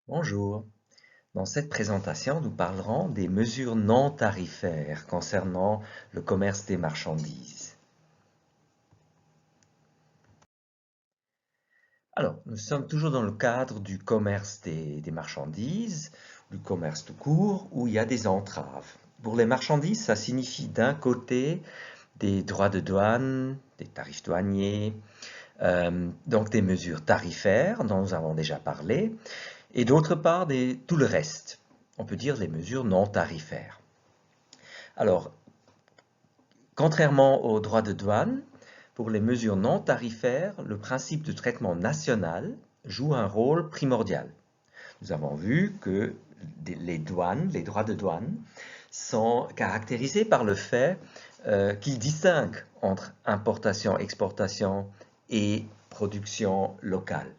Bonjour. Dans cette présentation, nous parlerons des mesures non tarifaires concernant le commerce des marchandises. Alors, nous sommes toujours dans le cadre du commerce des marchandises, du commerce tout court, où il y a des entraves. Pour les marchandises, ça signifie d'un côté des droits de douane, des tarifs douaniers, donc des mesures tarifaires dont nous avons déjà parlé, et d'autre part tout le reste. On peut dire les mesures non tarifaires. Alors, contrairement aux droits de douane, pour les mesures non tarifaires, le principe de traitement national joue un rôle primordial. Nous avons vu que les douanes, les droits de douane, sont caractérisés par le fait qu'ils distinguent entre importation, exportation et production locale,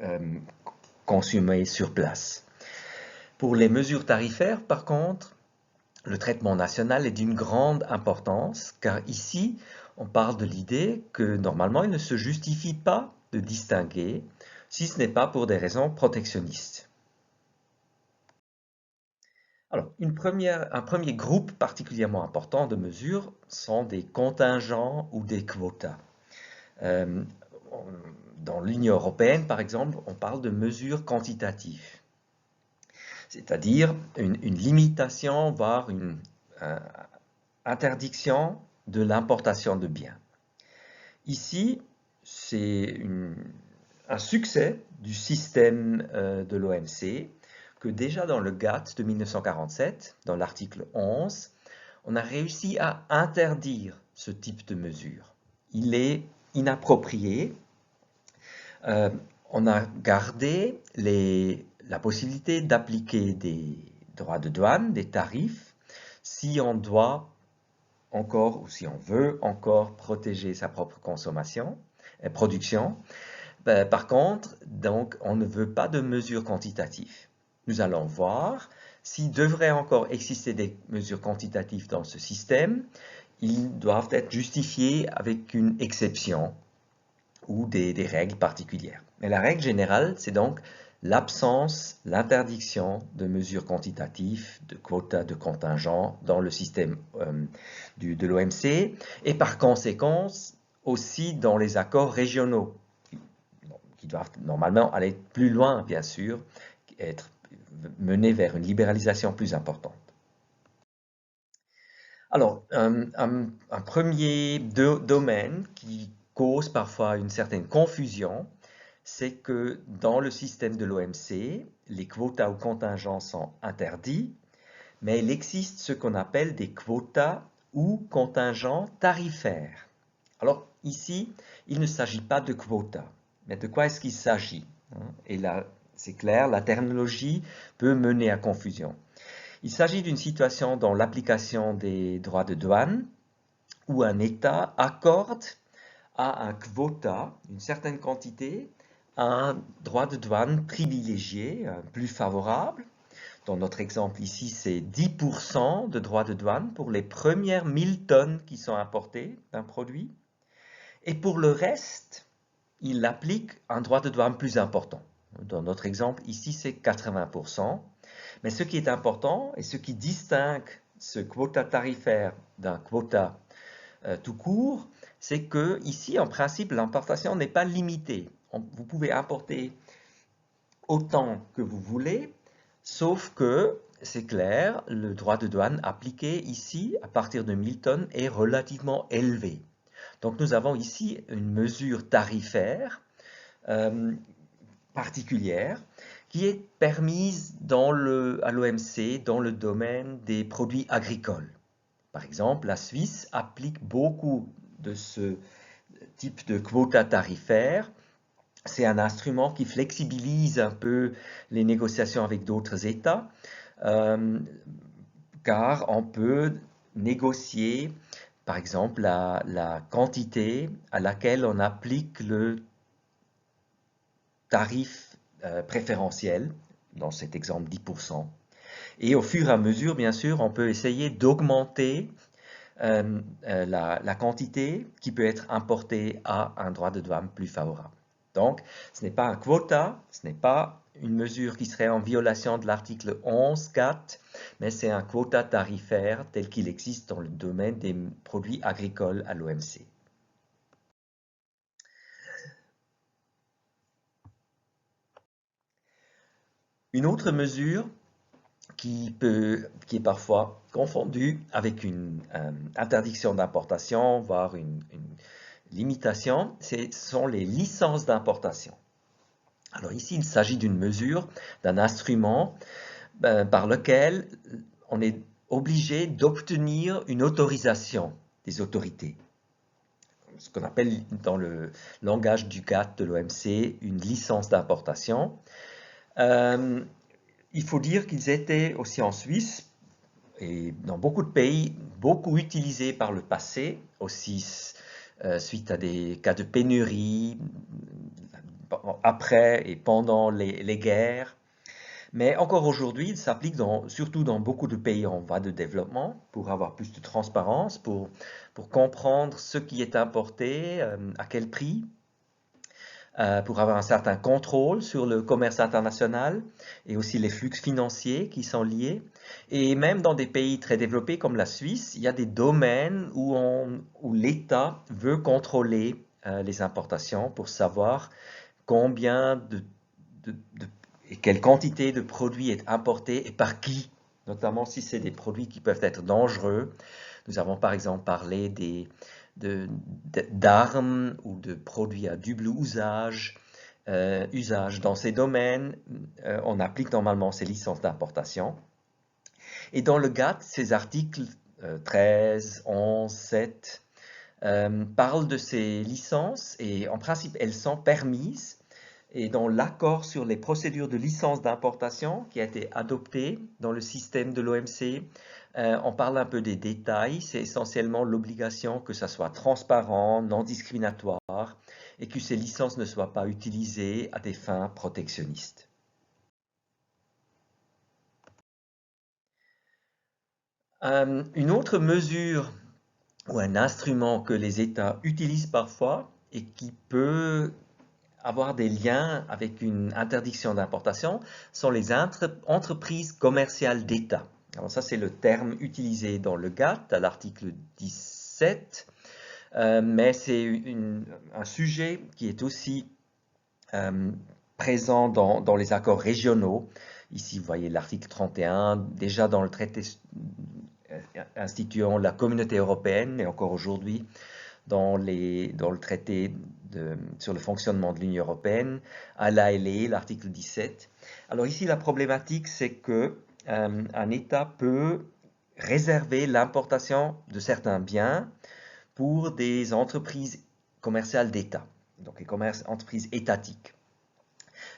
euh, consommée sur place. Pour les mesures tarifaires, par contre, le traitement national est d'une grande importance, car ici, on parle de l'idée que normalement, il ne se justifie pas de distinguer, si ce n'est pas pour des raisons protectionnistes. Alors, un premier groupe particulièrement important de mesures sont des contingents ou des quotas. Euh, dans l'Union européenne, par exemple, on parle de mesures quantitatives, c'est-à-dire une limitation, voire une interdiction de l'importation de biens. Ici, c'est un succès du système de l'OMC que déjà dans le GATT de 1947, dans l'article 11, on a réussi à interdire ce type de mesure. Il est inapproprié. Euh, on a gardé la possibilité d'appliquer des droits de douane, des tarifs, si on doit encore, ou si on veut encore protéger sa propre consommation et production. Par contre, donc, on ne veut pas de mesures quantitatives. Nous allons voir s'il devrait encore exister des mesures quantitatives dans ce système, ils doivent être justifiés avec une exception ou des règles particulières. Mais la règle générale, c'est donc l'absence, l'interdiction de mesures quantitatives, de quotas de contingents dans le système de l'OMC et par conséquent aussi dans les accords régionaux qui doivent normalement aller plus loin, bien sûr, être menés vers une libéralisation plus importante. Alors, un premier domaine qui cause parfois une certaine confusion, c'est que dans le système de l'OMC, les quotas ou contingents sont interdits, mais il existe ce qu'on appelle des quotas ou contingents tarifaires. Alors ici, il ne s'agit pas de quotas, mais de quoi est-ce qu'il s'agit? Et là, c'est clair, la terminologie peut mener à confusion. Il s'agit d'une situation dans l'application des droits de douane où un État accorde à un quota, une certaine quantité, un droit de douane privilégié, plus favorable. Dans notre exemple ici, c'est 10% de droits de douane pour les premières 1000 tonnes qui sont importées d'un produit. Et pour le reste, il applique un droit de douane plus important. Dans notre exemple ici, c'est 80%. Mais ce qui est important et ce qui distingue ce quota tarifaire d'un quota tout court, c'est que ici, en principe, l'importation n'est pas limitée. Vous pouvez importer autant que vous voulez, sauf que, c'est clair, le droit de douane appliqué ici, à partir de 1000 tonnes, est relativement élevé. Donc nous avons ici une mesure tarifaire euh, particulière qui est permise à l'OMC dans le domaine des produits agricoles. Par exemple, la Suisse applique beaucoup de ce type de quota tarifaire. C'est un instrument qui flexibilise un peu les négociations avec d'autres États, euh, car on peut négocier, par exemple, la quantité à laquelle on applique le tarif préférentiel, dans cet exemple 10%. Et au fur et à mesure, bien sûr, on peut essayer d'augmenter la quantité qui peut être importée à un droit de douane plus favorable. Donc, ce n'est pas un quota, ce n'est pas une mesure qui serait en violation de l'article 11.4, mais c'est un quota tarifaire tel qu'il existe dans le domaine des produits agricoles à l'OMC. Une autre mesure qui est parfois confondue avec une interdiction d'importation, voire une limitation, ce sont les licences d'importation. Alors ici, il s'agit d'une mesure, d'un instrument par lequel on est obligé d'obtenir une autorisation des autorités. Ce qu'on appelle dans le langage du GATT de l'OMC une licence d'importation. Il faut dire qu'ils étaient aussi en Suisse et dans beaucoup de pays, beaucoup utilisés par le passé, aussi suite à des cas de pénurie, après et pendant les guerres. Mais encore aujourd'hui, il s'applique surtout dans beaucoup de pays en voie de développement pour avoir plus de transparence, pour comprendre ce qui est importé, à quel prix, pour avoir un certain contrôle sur le commerce international et aussi les flux financiers qui sont liés. Et même dans des pays très développés comme la Suisse, il y a des domaines où l'État veut contrôler les importations pour savoir combien et quelle quantité de produits est importée et par qui, notamment si c'est des produits qui peuvent être dangereux. Nous avons par exemple parlé d'armes ou de produits à double usage. Dans ces domaines, on applique normalement ces licences d'importation. Et dans le GATT, ces articles 13, 11, 7 parlent de ces licences et en principe, elles sont permises. Et dans l'accord sur les procédures de licence d'importation qui a été adopté dans le système de l'OMC, on parle un peu des détails. C'est essentiellement l'obligation que ça soit transparent, non discriminatoire et que ces licences ne soient pas utilisées à des fins protectionnistes. Une autre mesure ou un instrument que les États utilisent parfois et qui peut avoir des liens avec une interdiction d'importation sont les entreprises commerciales d'État. Alors ça, c'est le terme utilisé dans le GATT à l'article 17, mais c'est un sujet qui est aussi présent dans les accords régionaux. Ici, vous voyez l'article 31, déjà dans le traité instituant la communauté européenne, et encore aujourd'hui, dans le traité sur le fonctionnement de l'Union européenne, à l'ALE, l'article 17. Alors ici, la problématique, c'est que un État peut réserver l'importation de certains biens pour des entreprises commerciales d'État, donc les entreprises étatiques.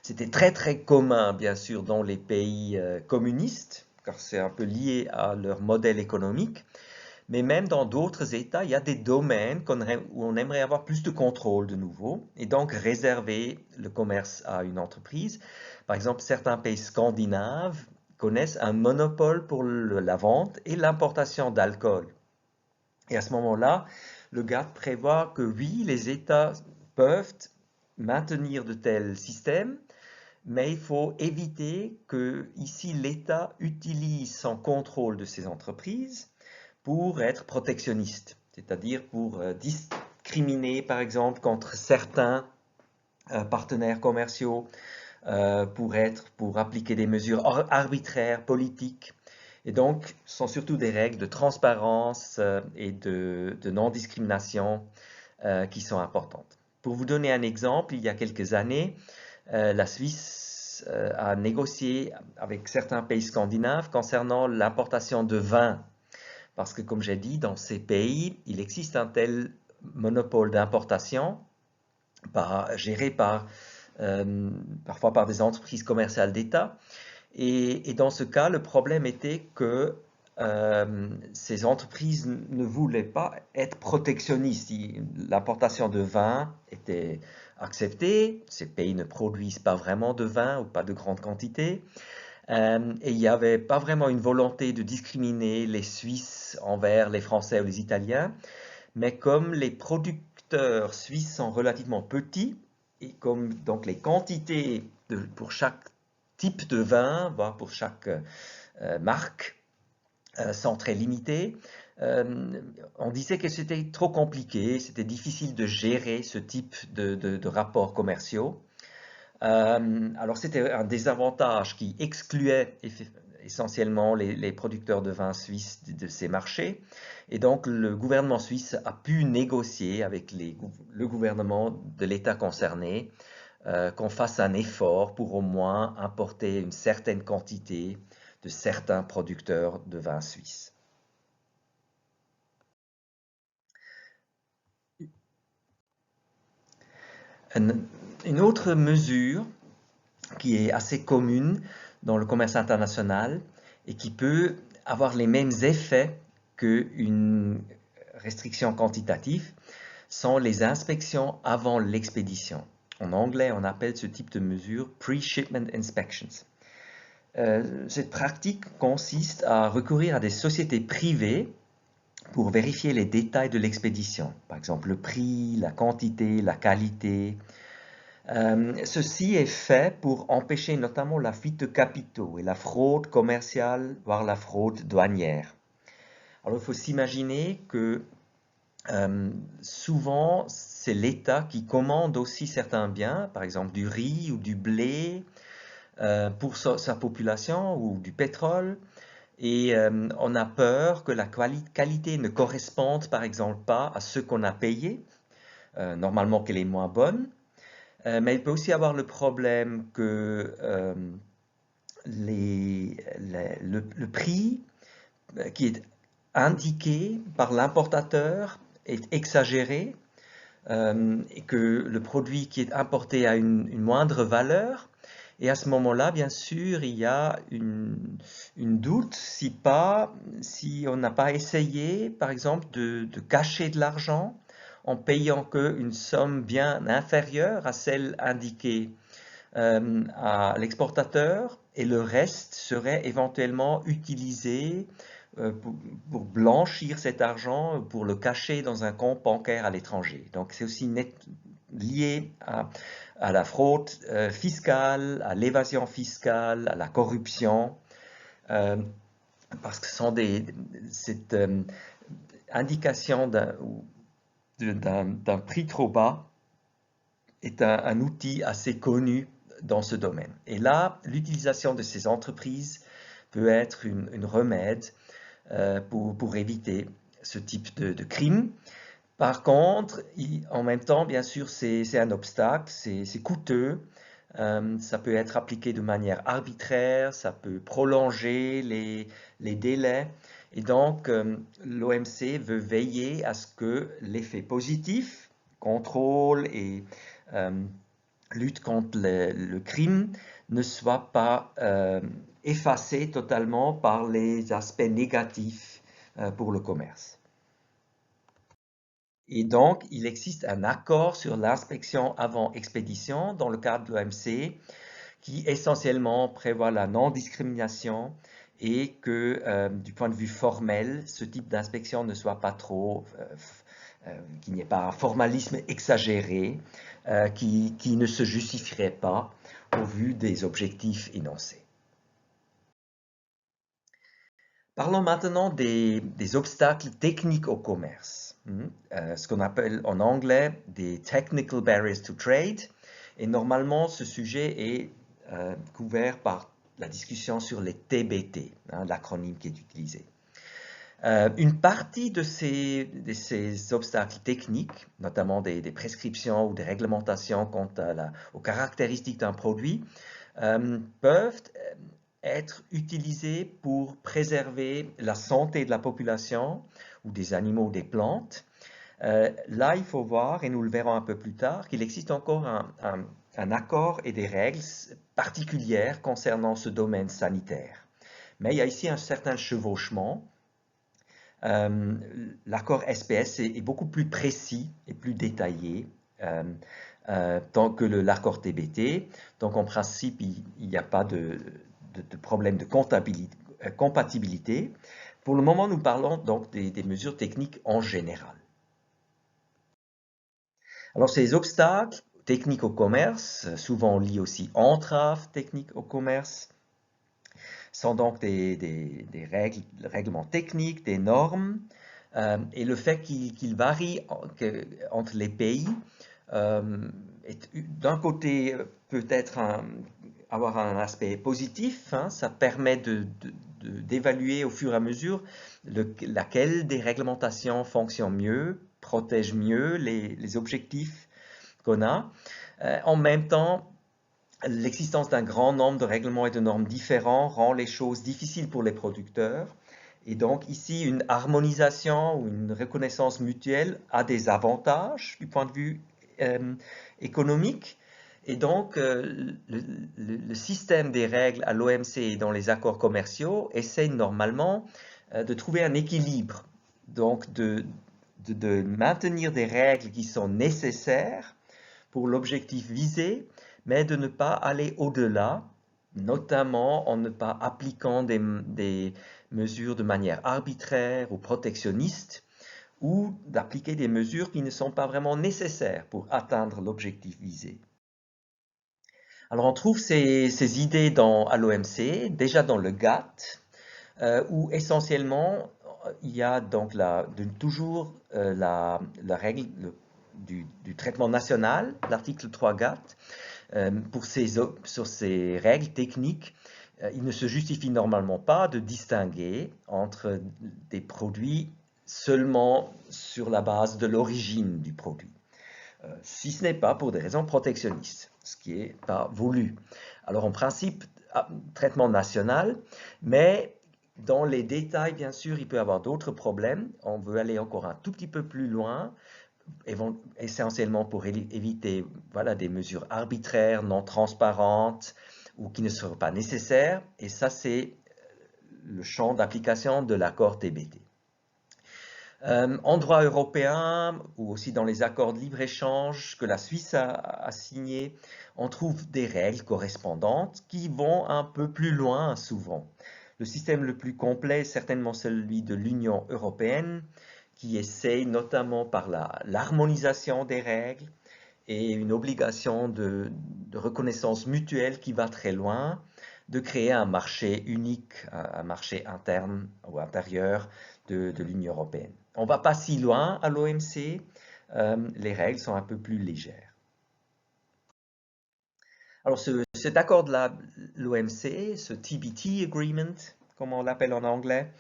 C'était très très commun, bien sûr, dans les pays communistes, car c'est un peu lié à leur modèle économique. Mais même dans d'autres États, il y a des domaines où on aimerait avoir plus de contrôle de nouveau et donc réserver le commerce à une entreprise. Par exemple, certains pays scandinaves connaissent un monopole pour la vente et l'importation d'alcool. Et à ce moment-là, le GATT prévoit que oui, les États peuvent maintenir de tels systèmes, mais il faut éviter que ici l'État utilise son contrôle de ces entreprises pour être protectionniste, c'est-à-dire pour discriminer par exemple contre certains partenaires commerciaux, pour appliquer des mesures arbitraires, politiques. Et donc, ce sont surtout des règles de transparence et de non-discrimination qui sont importantes. Pour vous donner un exemple, il y a quelques années, la Suisse a négocié avec certains pays scandinaves concernant l'importation de vin. Parce que, comme j'ai dit, dans ces pays, il existe un tel monopole d'importation géré parfois par des entreprises commerciales d'État. Et dans ce cas, le problème était que ces entreprises ne voulaient pas être protectionnistes. L'importation de vin était acceptée. Ces pays ne produisent pas vraiment de vin ou pas de grande quantité. Et il n'y avait pas vraiment une volonté de discriminer les Suisses envers les Français ou les Italiens, mais comme les producteurs suisses sont relativement petits, et comme donc les quantités pour chaque type de vin, voire pour chaque marque, sont très limitées, on disait que c'était trop compliqué, c'était difficile de gérer ce type de rapports commerciaux. Alors c'était un désavantage qui excluait essentiellement les producteurs de vin suisses de ces marchés. Et donc le gouvernement suisse a pu négocier avec le gouvernement de l'État concerné qu'on fasse un effort pour au moins importer une certaine quantité de certains producteurs de vin suisses. Une autre mesure qui est assez commune dans le commerce international et qui peut avoir les mêmes effets qu'une restriction quantitative sont les inspections avant l'expédition. En anglais, on appelle ce type de mesure pre-shipment inspections. Cette pratique consiste à recourir à des sociétés privées pour vérifier les détails de l'expédition, par exemple le prix, la quantité, la qualité. Ceci est fait pour empêcher notamment la fuite de capitaux et la fraude commerciale, voire la fraude douanière. Alors il faut s'imaginer que souvent c'est l'État qui commande aussi certains biens, par exemple du riz ou du blé pour sa population ou du pétrole. Et on a peur que la qualité ne corresponde par exemple pas à ce qu'on a payé, normalement qu'elle est moins bonne. Mais il peut aussi avoir le problème que le prix qui est indiqué par l'importateur est exagéré et que le produit qui est importé a une moindre valeur. Et à ce moment-là, bien sûr, il y a une doute si on n'a pas essayé, par exemple, de cacher de l'argent en payant qu'une somme bien inférieure à celle indiquée à l'exportateur et le reste serait éventuellement utilisé pour blanchir cet argent, pour le cacher dans un compte bancaire à l'étranger. Donc c'est aussi lié à la fraude fiscale, à l'évasion fiscale, à la corruption, parce que ce sont cette indication d'un prix trop bas est un outil assez connu dans ce domaine. Et là, l'utilisation de ces entreprises peut être une remède pour éviter ce type de crime. Par contre, en même temps, bien sûr, c'est un obstacle, c'est coûteux, ça peut être appliqué de manière arbitraire, ça peut prolonger les délais. Et donc, l'OMC veut veiller à ce que l'effet positif, contrôle et lutte contre le crime, ne soit pas effacé totalement par les aspects négatifs pour le commerce. Et donc, il existe un accord sur l'inspection avant expédition dans le cadre de l'OMC qui essentiellement prévoit la non-discrimination et que du point de vue formel, ce type d'inspection ne soit pas trop, qu'il n'y ait pas un formalisme exagéré qui ne se justifierait pas au vu des objectifs énoncés. Parlons maintenant des obstacles techniques au commerce, ce qu'on appelle en anglais des Technical Barriers to Trade. Et normalement, ce sujet est couvert par la discussion sur les TBT, l'acronyme qui est utilisé. Une partie de ces obstacles techniques, notamment des prescriptions ou des réglementations quant aux caractéristiques d'un produit, peuvent être utilisés pour préserver la santé de la population ou des animaux ou des plantes. Là, il faut voir, et nous le verrons un peu plus tard, qu'il existe encore un accord et des règles particulières concernant ce domaine sanitaire. Mais il y a ici un certain chevauchement. L'accord SPS est beaucoup plus précis et plus détaillé tant que l'accord TBT. Donc en principe, il n'y a pas de problème de compatibilité. Pour le moment, nous parlons donc des mesures techniques en général. Alors ces obstacles techniques au commerce, souvent on lit aussi entraves techniques au commerce, sont donc des règlements techniques, des normes, et le fait qu'ils varient entre les pays d'un côté peut-être avoir un aspect positif, hein, ça permet d'évaluer au fur et à mesure laquelle des réglementations fonctionne mieux, protège mieux les objectifs qu'on a. En même temps, l'existence d'un grand nombre de règlements et de normes différents rend les choses difficiles pour les producteurs. Et donc ici, une harmonisation ou une reconnaissance mutuelle a des avantages du point de vue économique. Et donc, le système des règles à l'OMC et dans les accords commerciaux essaye normalement de trouver un équilibre. Donc, de maintenir des règles qui sont nécessaires pour l'objectif visé, mais de ne pas aller au-delà, notamment en ne pas appliquant des mesures de manière arbitraire ou protectionniste, ou d'appliquer des mesures qui ne sont pas vraiment nécessaires pour atteindre l'objectif visé. Alors on trouve ces idées à l'OMC, déjà dans le GATT, où essentiellement il y a donc toujours la règle du traitement national, l'article 3 GATT, sur ces règles techniques. Il ne se justifie normalement pas de distinguer entre des produits seulement sur la base de l'origine du produit, si ce n'est pas pour des raisons protectionnistes, ce qui n'est pas voulu. Alors en principe, traitement national, mais dans les détails, bien sûr, il peut y avoir d'autres problèmes. On veut aller encore un tout petit peu plus loin, essentiellement pour éviter voilà, des mesures arbitraires, non transparentes ou qui ne seraient pas nécessaires. Et ça, c'est le champ d'application de l'accord TBT. En droit européen ou aussi dans les accords de libre-échange que la Suisse a signés, on trouve des règles correspondantes qui vont un peu plus loin souvent. Le système le plus complet est certainement celui de l'Union européenne, qui essaye notamment par l'harmonisation des règles et une obligation de reconnaissance mutuelle qui va très loin, de créer un marché unique, un marché interne ou intérieur de l'Union européenne. On ne va pas si loin à l'OMC, les règles sont un peu plus légères. Alors cet accord de l'OMC, ce TBT Agreement, comme on l'appelle en anglais,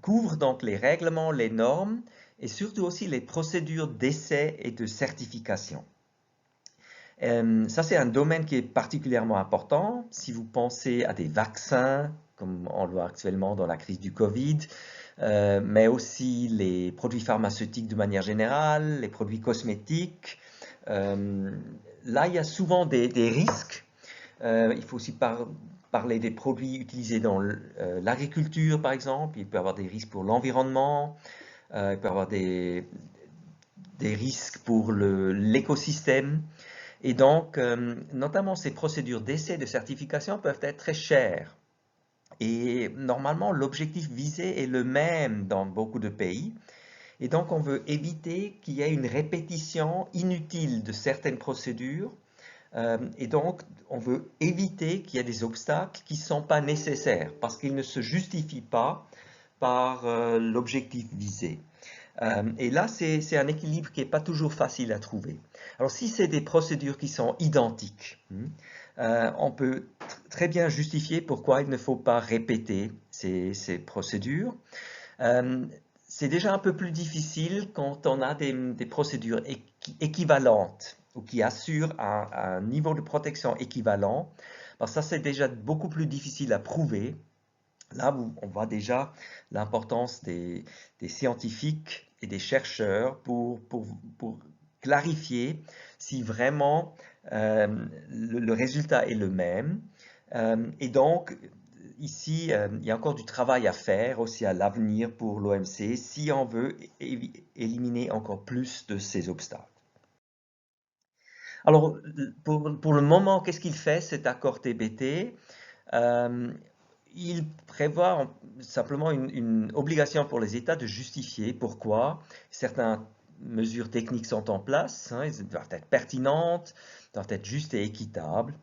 couvre donc les règlements, les normes et surtout aussi les procédures d'essai et de certification. Ça, c'est un domaine qui est particulièrement important. Si vous pensez à des vaccins, comme on le voit actuellement dans la crise du Covid, mais aussi les produits pharmaceutiques de manière générale, les produits cosmétiques, là, il y a souvent des risques. Il faut aussi parler des produits utilisés dans l'agriculture, par exemple. Il peut y avoir des risques pour l'environnement. Il peut y avoir des risques pour l'écosystème. Et donc, notamment ces procédures d'essai de certification peuvent être très chères. Et normalement, l'objectif visé est le même dans beaucoup de pays. Et donc, on veut éviter qu'il y ait une répétition inutile de certaines procédures. Et donc, on veut éviter qu'il y ait des obstacles qui ne sont pas nécessaires parce qu'ils ne se justifient pas par l'objectif visé. Et là, c'est un équilibre qui n'est pas toujours facile à trouver. Alors, si c'est des procédures qui sont identiques, on peut très bien justifier pourquoi il ne faut pas répéter ces procédures. C'est déjà un peu plus difficile quand on a des procédures équivalentes ou qui assurent un niveau de protection équivalent. Alors ça, c'est déjà beaucoup plus difficile à prouver. Là, on voit déjà l'importance des scientifiques et des chercheurs pour clarifier si vraiment le résultat est le même. Et donc, ici, il y a encore du travail à faire aussi à l'avenir pour l'OMC si on veut éliminer encore plus de ces obstacles. Alors, pour le moment, qu'est-ce qu'il fait cet accord TBT? Il prévoit simplement une obligation pour les États de justifier pourquoi certains mesures techniques sont en place, hein, elles doivent être pertinentes, doivent être justes et équitables,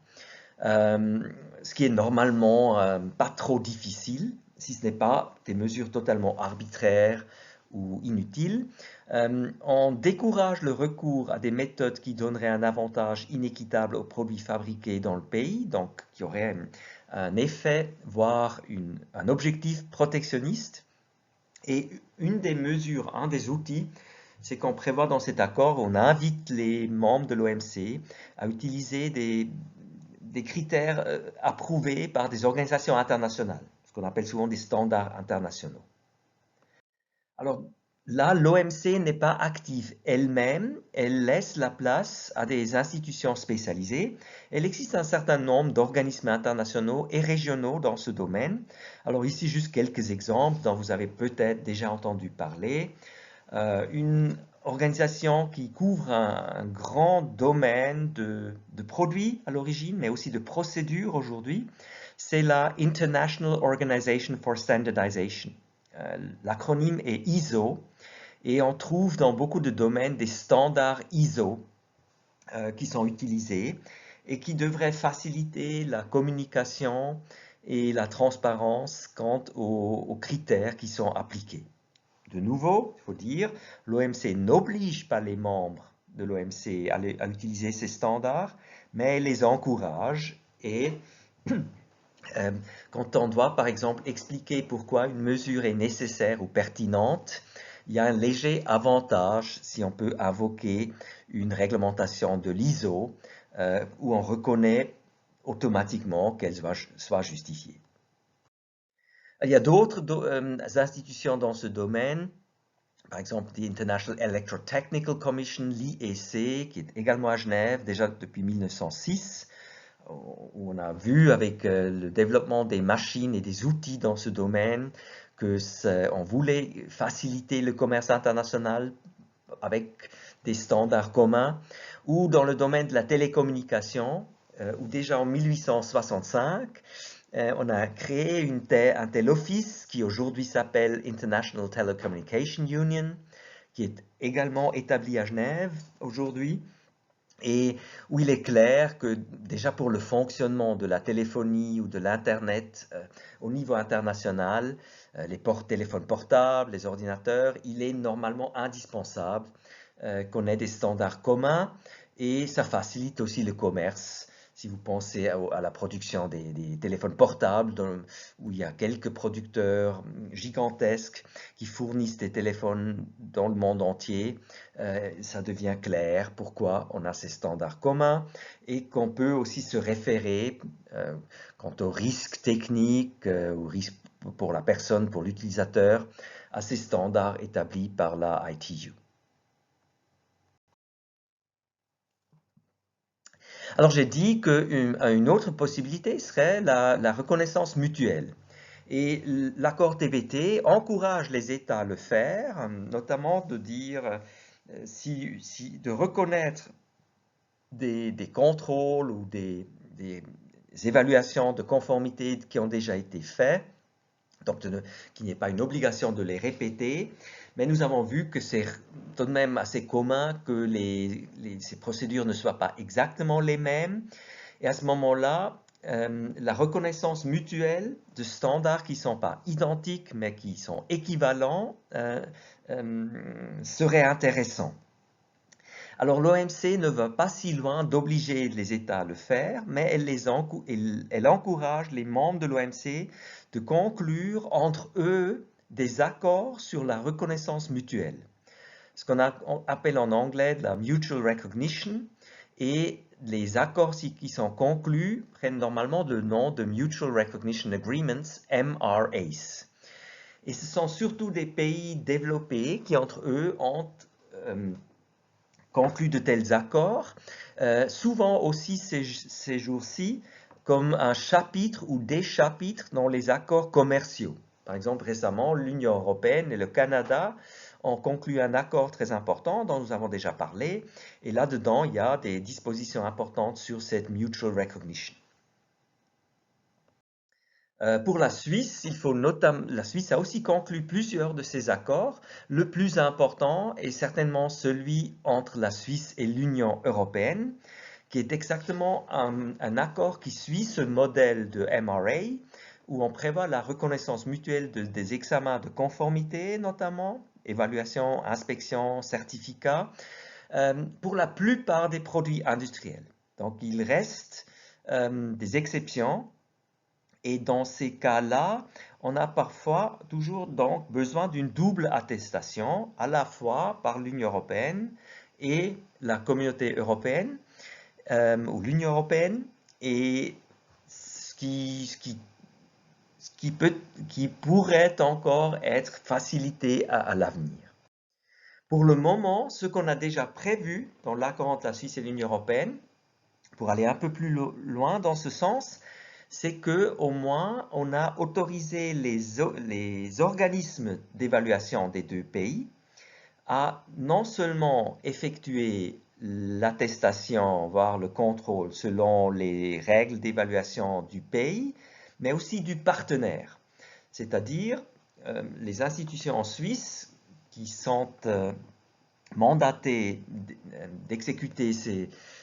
ce qui est normalement pas trop difficile, si ce n'est pas des mesures totalement arbitraires ou inutiles. On décourage le recours à des méthodes qui donneraient un avantage inéquitable aux produits fabriqués dans le pays, donc qui auraient un effet, voire un objectif protectionniste. Et une des mesures, un des outils, c'est qu'on prévoit dans cet accord, on invite les membres de l'OMC à utiliser des critères approuvés par des organisations internationales, ce qu'on appelle souvent des standards internationaux. Alors là, l'OMC n'est pas active elle-même, elle laisse la place à des institutions spécialisées. Il existe un certain nombre d'organismes internationaux et régionaux dans ce domaine. Alors ici, juste quelques exemples dont vous avez peut-être déjà entendu parler. Une organisation qui couvre un grand domaine de produits à l'origine, mais aussi de procédures aujourd'hui, c'est la International Organization for Standardization. L'acronyme est ISO et on trouve dans beaucoup de domaines des standards ISO qui sont utilisés et qui devraient faciliter la communication et la transparence quant aux critères qui sont appliqués. De nouveau, il faut dire, l'OMC n'oblige pas les membres de l'OMC à utiliser ces standards, mais les encourage et quand on doit, par exemple, expliquer pourquoi une mesure est nécessaire ou pertinente, il y a un léger avantage si on peut invoquer une réglementation de l'ISO où on reconnaît automatiquement qu'elle soit justifiée. Il y a d'autres institutions dans ce domaine, par exemple l'International Electrotechnical Commission, l'IEC, qui est également à Genève, déjà depuis 1906, où on a vu avec le développement des machines et des outils dans ce domaine qu'on voulait faciliter le commerce international avec des standards communs, ou dans le domaine de la télécommunication, où déjà en 1865, on a créé un tel office qui aujourd'hui s'appelle International Telecommunication Union, qui est également établi à Genève aujourd'hui, et où il est clair que déjà pour le fonctionnement de la téléphonie ou de l'Internet au niveau international, les téléphones portables, les ordinateurs, il est normalement indispensable qu'on ait des standards communs et ça facilite aussi le commerce. Si vous pensez à la production des téléphones portables, où il y a quelques producteurs gigantesques qui fournissent des téléphones dans le monde entier, ça devient clair pourquoi on a ces standards communs et qu'on peut aussi se référer quant aux risques techniques, aux risques pour la personne, pour l'utilisateur, à ces standards établis par la ITU. Alors j'ai dit qu'une autre possibilité serait la reconnaissance mutuelle. Et l'accord TBT encourage les États à le faire, notamment de dire, de reconnaître des contrôles ou des évaluations de conformité qui ont déjà été faits, donc qu'il n'y ait pas une obligation de les répéter, mais nous avons vu que c'est tout de même assez commun que ces procédures ne soient pas exactement les mêmes, et à ce moment-là, la reconnaissance mutuelle de standards qui ne sont pas identiques mais qui sont équivalents serait intéressant. Alors l'OMC ne va pas si loin d'obliger les États à le faire, mais elle encourage les membres de l'OMC de conclure entre eux des accords sur la reconnaissance mutuelle. Ce qu'on appelle en anglais de la mutual recognition, et les accords qui sont conclus prennent normalement le nom de Mutual Recognition Agreements, MRAs. Et ce sont surtout des pays développés qui entre eux ont conclu de tels accords, souvent aussi ces jours-ci comme un chapitre ou des chapitres dans les accords commerciaux. Par exemple, récemment, l'Union européenne et le Canada ont conclu un accord très important dont nous avons déjà parlé, et là-dedans, il y a des dispositions importantes sur cette mutual recognition. Pour la Suisse, la Suisse a aussi conclu plusieurs de ces accords. Le plus important est certainement celui entre la Suisse et l'Union européenne, qui est exactement un accord qui suit ce modèle de MRA, où on prévoit la reconnaissance mutuelle des examens de conformité, notamment, évaluation, inspection, certificat, pour la plupart des produits industriels. Donc, il reste des exceptions. Et dans ces cas-là, on a parfois toujours donc besoin d'une double attestation, à la fois par l'Union européenne et la communauté européenne, ou l'Union européenne, et ce qui pourrait encore être facilité à l'avenir. Pour le moment, ce qu'on a déjà prévu dans l'accord entre la Suisse et l'Union européenne, pour aller un peu plus loin dans ce sens, c'est qu'au moins on a autorisé les organismes d'évaluation des deux pays à non seulement effectuer l'attestation, voire le contrôle selon les règles d'évaluation du pays, mais aussi du partenaire. C'est-à-dire les institutions en Suisse qui sont mandatées d'exécuter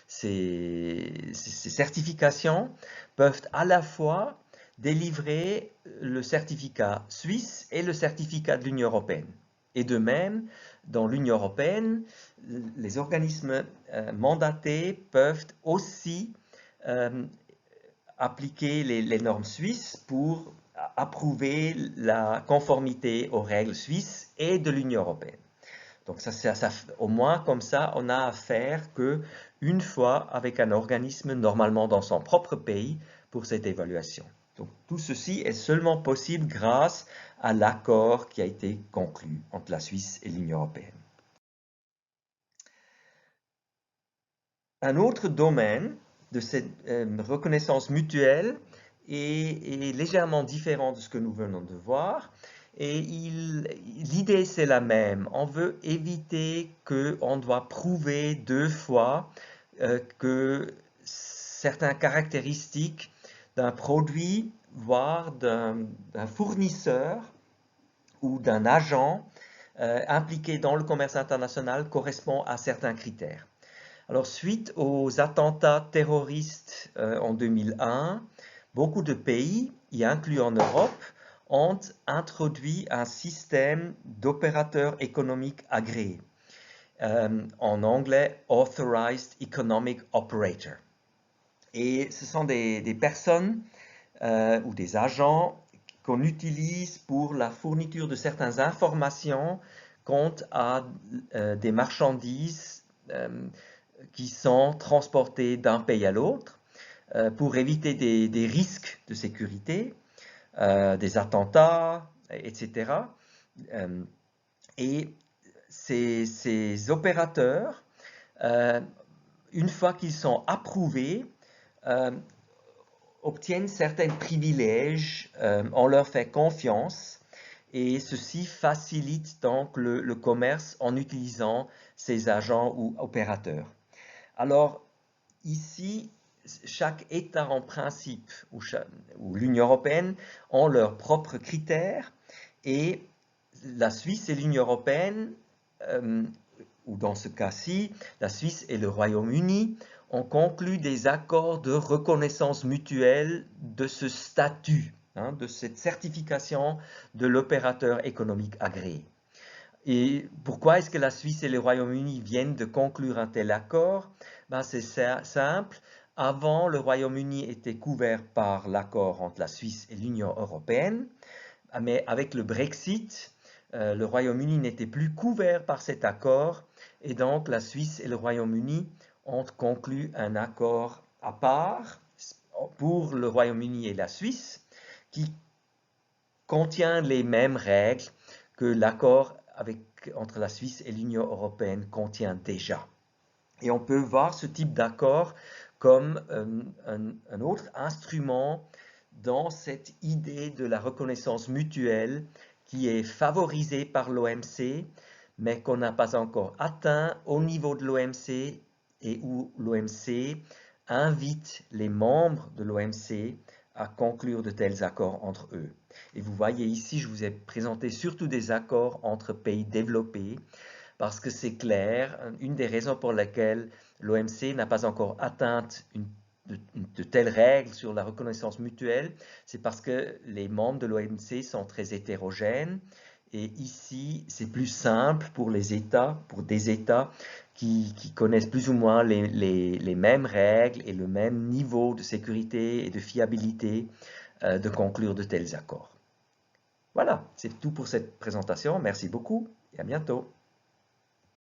ces certifications peuvent à la fois délivrer le certificat suisse et le certificat de l'Union européenne. Et de même, dans l'Union européenne, les organismes mandatés peuvent aussi appliquer les normes suisses pour approuver la conformité aux règles suisses et de l'Union européenne. Donc au moins comme ça, on a affaire qu'une fois avec un organisme normalement dans son propre pays pour cette évaluation. Donc tout ceci est seulement possible grâce à l'accord qui a été conclu entre la Suisse et l'Union européenne. Un autre domaine de cette reconnaissance mutuelle est légèrement différent de ce que nous venons de voir. Et l'idée, c'est la même. On veut éviter qu'on doit prouver deux fois que certaines caractéristiques d'un produit, voire d'un fournisseur ou d'un agent impliqué dans le commerce international correspond à certains critères. Alors, suite aux attentats terroristes en 2001, beaucoup de pays, y inclus en Europe, ont introduit un système d'opérateurs économiques agréés, en anglais Authorized Economic Operator. Et ce sont des personnes ou des agents qu'on utilise pour la fourniture de certaines informations quant à des marchandises qui sont transportées d'un pays à l'autre pour éviter des risques de sécurité, des attentats, etc. Et ces opérateurs, une fois qu'ils sont approuvés, obtiennent certains privilèges, on leur fait confiance et ceci facilite donc le commerce en utilisant ces agents ou opérateurs. Alors ici, chaque État en principe ou l'Union européenne ont leurs propres critères et la Suisse et l'Union européenne, ou dans ce cas-ci, la Suisse et le Royaume-Uni, ont conclu des accords de reconnaissance mutuelle de ce statut, de cette certification de l'opérateur économique agréé. Et pourquoi est-ce que la Suisse et le Royaume-Uni viennent de conclure un tel accord? C'est simple. Avant, le Royaume-Uni était couvert par l'accord entre la Suisse et l'Union européenne, mais avec le Brexit, le Royaume-Uni n'était plus couvert par cet accord et donc la Suisse et le Royaume-Uni ont conclu un accord à part pour le Royaume-Uni et la Suisse qui contient les mêmes règles que l'accord entre la Suisse et l'Union européenne contient déjà. Et on peut voir ce type d'accord comme un autre instrument dans cette idée de la reconnaissance mutuelle qui est favorisée par l'OMC, mais qu'on n'a pas encore atteint au niveau de l'OMC et où l'OMC invite les membres de l'OMC à conclure de tels accords entre eux. Et vous voyez ici, je vous ai présenté surtout des accords entre pays développés, parce que c'est clair, une des raisons pour lesquelles l'OMC n'a pas encore atteint de telles règles sur la reconnaissance mutuelle, c'est parce que les membres de l'OMC sont très hétérogènes. Et ici, c'est plus simple pour les États, pour des États qui connaissent plus ou moins les mêmes règles et le même niveau de sécurité et de fiabilité de conclure de tels accords. Voilà, c'est tout pour cette présentation. Merci beaucoup et à bientôt.